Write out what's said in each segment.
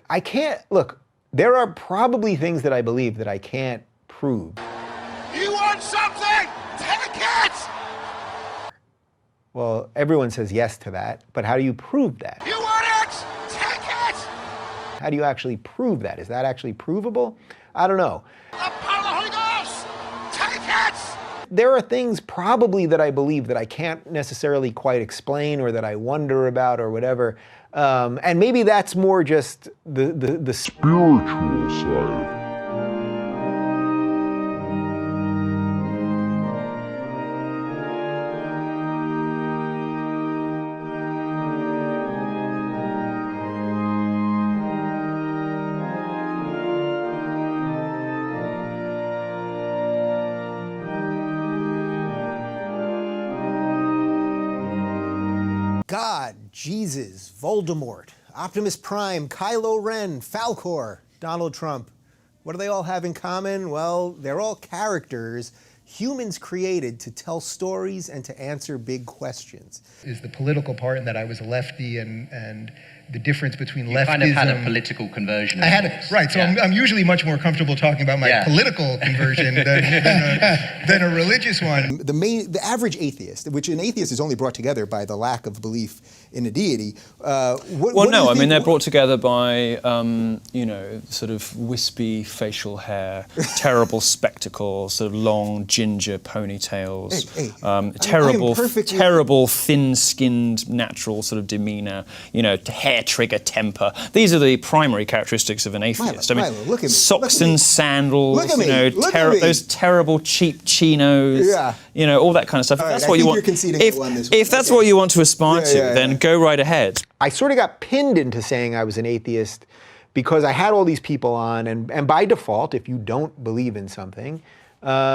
I can't, look, there are probably things that I believe that I can't prove. You want something? Take it! Well, everyone says yes to that, but how do you prove that? You want it? Take it! How do you actually prove that? Is that actually provable? I don't know. The power of the Holy Ghost! Take it! There are things probably that I believe that I can't necessarily quite explain or that I wonder about or whatever. And maybe that's more just the spiritual side. God, Jesus, Voldemort, Optimus Prime, Kylo Ren, Falcor, Donald Trump. What do they all have in common? Well, they're all characters humans created to tell stories and to answer big questions. Is the political part in that I was a lefty and the difference between leftism... You kind of had a political conversion. I had it, right, so yeah. I'm usually much more comfortable talking about my political conversion than a religious one. The average atheist, which an atheist is only brought together by the lack of belief in a deity. I mean, they're brought together by, sort of wispy facial hair, terrible spectacles, sort of long ginger ponytails, terrible thin-skinned natural sort of demeanor, hair-trigger temper. These are the primary characteristics of an atheist. Milo, socks and sandals, those terrible cheap chinos, all that kind of stuff. All if right, that's what you want, if that's what you want to aspire to, then go right ahead. I sort of got pinned into saying I was an atheist because I had all these people on, and by default, if you don't believe in something, I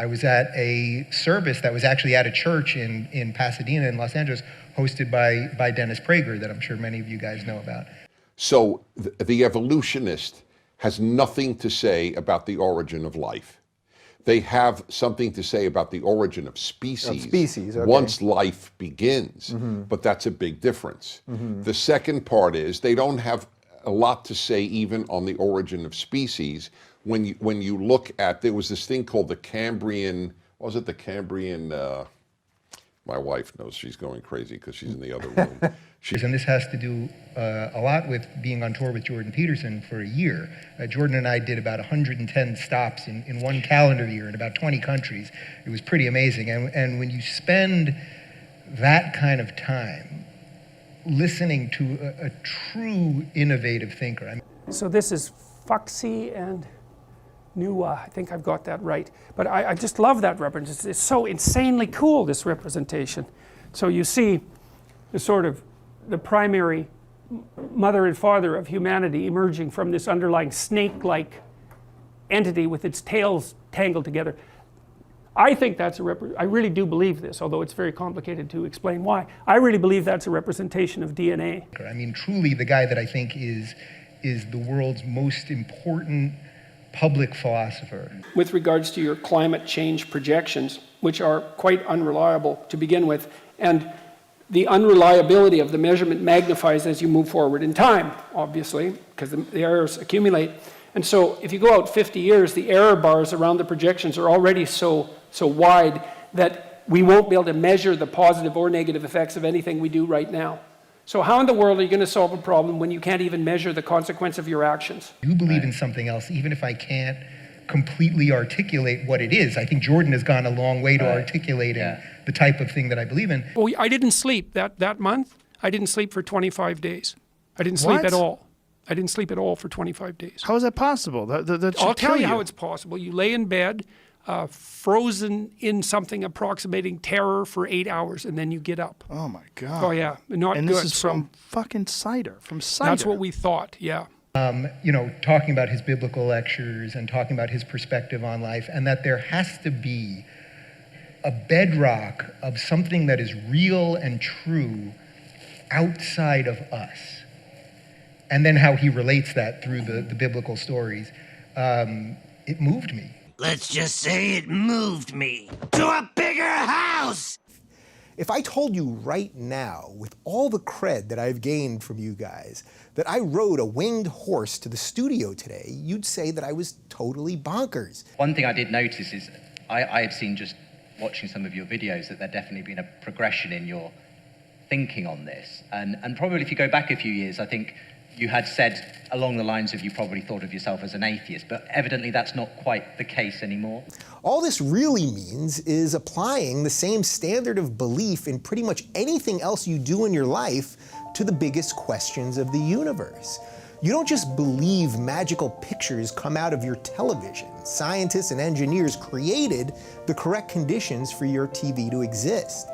was at a service that was actually at a church in Pasadena in Los Angeles, hosted by Dennis Prager, that I'm sure many of you guys know about. So the evolutionist has nothing to say about the origin of life. They have something to say about the origin of species, okay. Once life begins, but that's a big difference. The second part is they don't have a lot to say even on the origin of species. When you look at, there was this thing called the Cambrian, my wife knows, she's going crazy because she's in the other room. And this has to do a lot with being on tour with Jordan Peterson for a year. Jordan and I did about 110 stops in one calendar year in about 20 countries. It was pretty amazing. And when you spend that kind of time listening to a true innovative thinker. So this is Foxy and Nuwa, I think I've got that right. But I just love that representation. It's so insanely cool, this representation. So you see the sort of the primary mother and father of humanity emerging from this underlying snake-like entity with its tails tangled together. I think that's I really do believe this, although it's very complicated to explain why. I really believe that's a representation of DNA. I mean, truly the guy that I think is the world's most important public philosopher. With regards to your climate change projections, which are quite unreliable to begin with, and the unreliability of the measurement magnifies as you move forward in time, obviously, because the errors accumulate. And so if you go out 50 years, the error bars around the projections are already so wide that we won't be able to measure the positive or negative effects of anything we do right now. So how in the world are you going to solve a problem when you can't even measure the consequence of your actions? You believe in something else, even if I can't completely articulate what it is. I think Jordan has gone a long way to articulating the type of thing that I believe in. Well, I didn't sleep that month. I didn't sleep for 25 days. I didn't sleep at all. I didn't sleep at all for 25 days. How is that possible? I'll tell you how it's possible. You lay in bed, frozen in something approximating terror for 8 hours, and then you get up. Oh my God. Oh yeah, not and good. this is from fucking cider, from cider. That's what we thought, yeah. Talking about his biblical lectures and talking about his perspective on life, and that there has to be a bedrock of something that is real and true outside of us. And then how he relates that through the biblical stories. It moved me. Let's just say it moved me to a bigger house. If I told you right now, with all the cred that I've gained from you guys, that I rode a winged horse to the studio today, you'd say that I was totally bonkers. One thing I did notice is I had seen, just watching some of your videos, that there definitely been a progression in your thinking on this. And probably if you go back a few years, I think you had said along the lines of you probably thought of yourself as an atheist, but evidently that's not quite the case anymore. All this really means is applying the same standard of belief in pretty much anything else you do in your life to the biggest questions of the universe. You don't just believe magical pictures come out of your television. Scientists and engineers created the correct conditions for your TV to exist.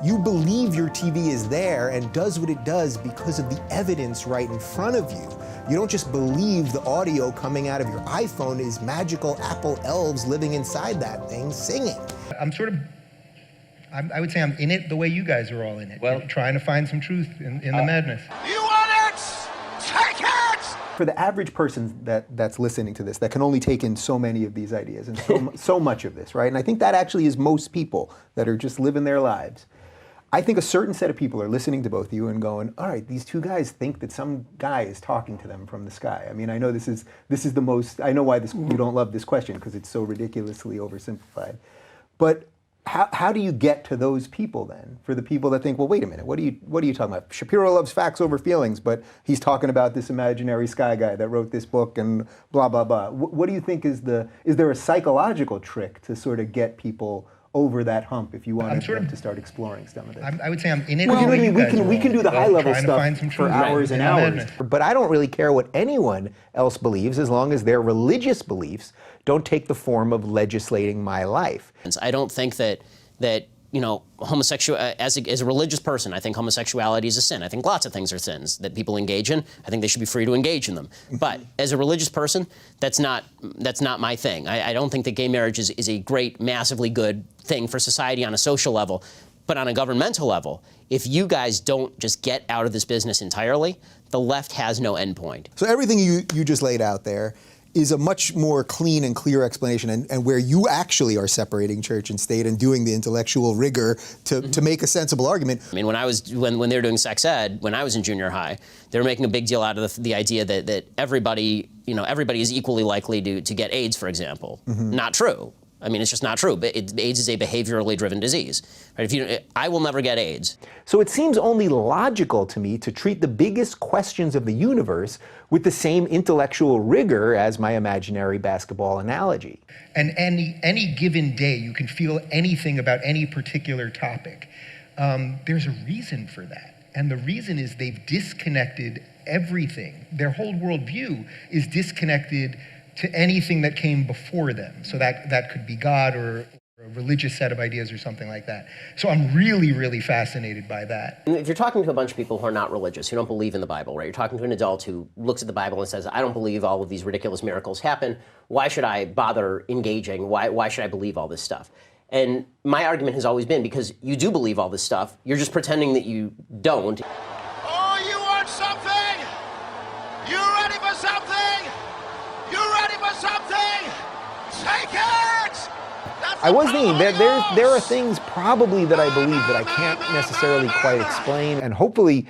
You believe your TV is there and does what it does because of the evidence right in front of you. You don't just believe the audio coming out of your iPhone is magical Apple elves living inside that thing singing. I would say I'm in it the way you guys are all in it. Well, trying to find some truth in the madness. You want it? Take it! For the average person that's listening to this, that can only take in so many of these ideas and so much of this, right? And I think that actually is most people that are just living their lives. I think a certain set of people are listening to both of you and going, all right, these two guys think that some guy is talking to them from the sky. I mean, I know this is the most, I know why you don't love this question because it's so ridiculously oversimplified. But how do you get to those people then? For the people that think, well, wait a minute, what are you talking about? Shapiro loves facts over feelings, but he's talking about this imaginary sky guy that wrote this book and blah, blah, blah. What do you think is there a psychological trick to sort of get people over that hump if you want them to start exploring some of this? I would say I'm in it. Well, we can do the high level stuff for hours and hours. But I don't really care what anyone else believes as long as their religious beliefs don't take the form of legislating my life. I don't think that homosexual, as a religious person, I think homosexuality is a sin. I think lots of things are sins that people engage in. I think they should be free to engage in them. But as a religious person, that's not my thing. I don't think that gay marriage is a great, massively good thing for society on a social level. But on a governmental level, if you guys don't just get out of this business entirely, the left has no endpoint. So everything you just laid out there is a much more clean and clear explanation, and where you actually are separating church and state and doing the intellectual rigor to make a sensible argument. I mean, when they were doing sex ed, when I was in junior high, they were making a big deal out of the idea that everybody is equally likely to get AIDS, for example. Not true. I mean, it's just not true. But AIDS is a behaviorally driven disease. Right? I will never get AIDS. So it seems only logical to me to treat the biggest questions of the universe with the same intellectual rigor as my imaginary basketball analogy. And any given day, you can feel anything about any particular topic. There's a reason for that. And the reason is they've disconnected everything. Their whole worldview is disconnected to anything that came before them. So that could be God or a religious set of ideas or something like that. So I'm really, really fascinated by that. If you're talking to a bunch of people who are not religious, who don't believe in the Bible, right? You're talking to an adult who looks at the Bible and says, I don't believe all of these ridiculous miracles happen. Why should I bother engaging? Why should I believe all this stuff? And my argument has always been, because you do believe all this stuff, you're just pretending that you don't. Oh, you want something? You ready for something? You ready for something? Take it! I was thinking there are things probably that I believe that I can't necessarily quite explain, and hopefully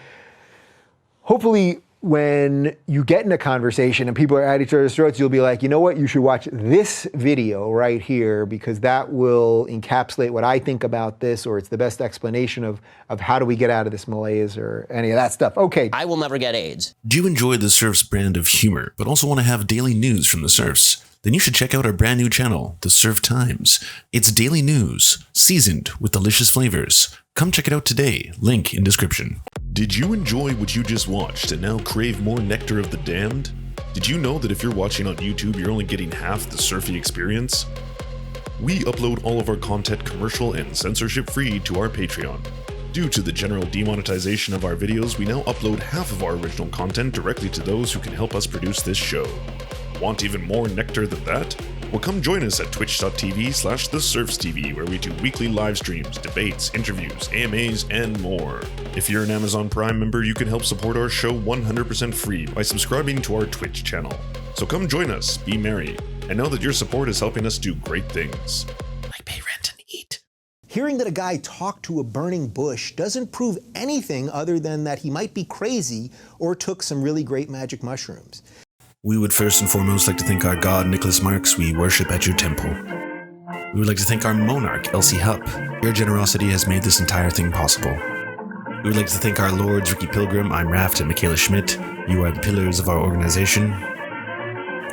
when you get in a conversation and people are at each other's throats, you'll be like, you know what, you should watch this video right here because that will encapsulate what I think about this, or it's the best explanation of how do we get out of this malaise or any of that stuff. Okay. I will never get AIDS. Do you enjoy the Serfs brand of humor, but also want to have daily news from the Serfs? Then you should check out our brand new channel, The Serf Times. It's daily news, seasoned with delicious flavors. Come check it out today, link in description. Did you enjoy what you just watched and now crave more nectar of the damned? Did you know that if you're watching on YouTube, you're only getting half the surfy experience? We upload all of our content commercial and censorship free to our Patreon. Due to the general demonetization of our videos, we now upload half of our original content directly to those who can help us produce this show. Want even more nectar than that? Well, come join us at twitch.tv/TheSerfsTV, where we do weekly live streams, debates, interviews, AMAs, and more. If you're an Amazon Prime member, you can help support our show 100% free by subscribing to our Twitch channel. So come join us, be merry, and know that your support is helping us do great things. Like pay rent and eat. Hearing that a guy talked to a burning bush doesn't prove anything other than that he might be crazy or took some really great magic mushrooms. We would first and foremost like to thank our god Nicholas Marks, we worship at your temple. We would like to thank our monarch, Elsie Hupp. Your generosity has made this entire thing possible. We would like to thank our lords, Ricky Pilgrim, I'm Raft, and Michaela Schmidt. You are the pillars of our organization.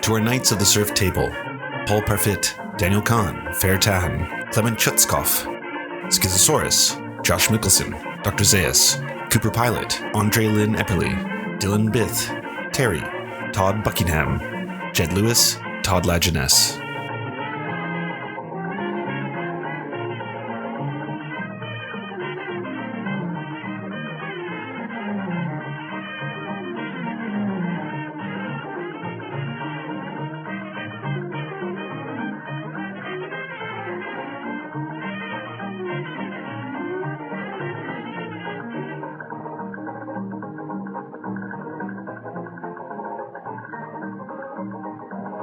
To our Knights of the Surf Table, Paul Parfit, Daniel Kahn, Fair Tahan, Clement Chutzkoff, Schizosaurus, Josh Mickelson, Dr. Zayas, Cooper Pilot, Andre Lynn Epperly, Dylan Bith, Terry, Todd Buckingham, Jed Lewis, Todd Lajeunesse.